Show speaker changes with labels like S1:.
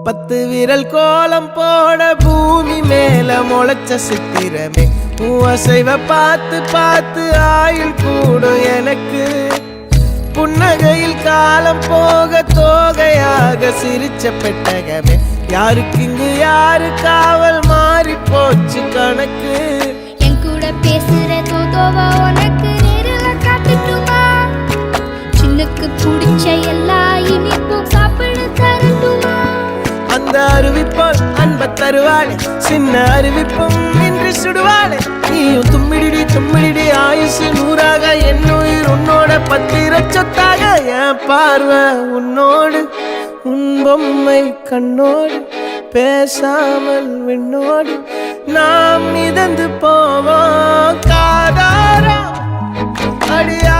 S1: 10 விரல் கோலம் போட பூமி மேல முளைச்ச சித்திரமே அசைவ பார்த்து பார்த்து ஆயுள் கூடும் எனக்கு புன்னகையில் காலம் போக தோகையாக சிரிச்ச பெட்டகமே யாருக்கு இங்கு யாரு காவல் மாறி போச்சு கணக்கு
S2: என் கூட பேசுற தோதோவா உனக்கு நேரில் காட்டுட்டுமா சின்னுக்கு பிடிச்ச எல்லா இனிப்பும் சாப்பிட தரட்டுமா
S1: அந்த அறிவிப்பால் அன்ப தருவாளே சின்ன அறிவிப்பும் இன்று சுடுவாளே நீயும் தும்மிடி தும்மிடி ஆயுசு 100ஆக என் உயிர் உன்னோட 10 சொத்தாக என் பார்வை உன்னோடு உன் பொம்மை கண்ணோடு பேசாமல் விண்ணோடு நாம் மிதந்து போவோம் காதாரா அடியா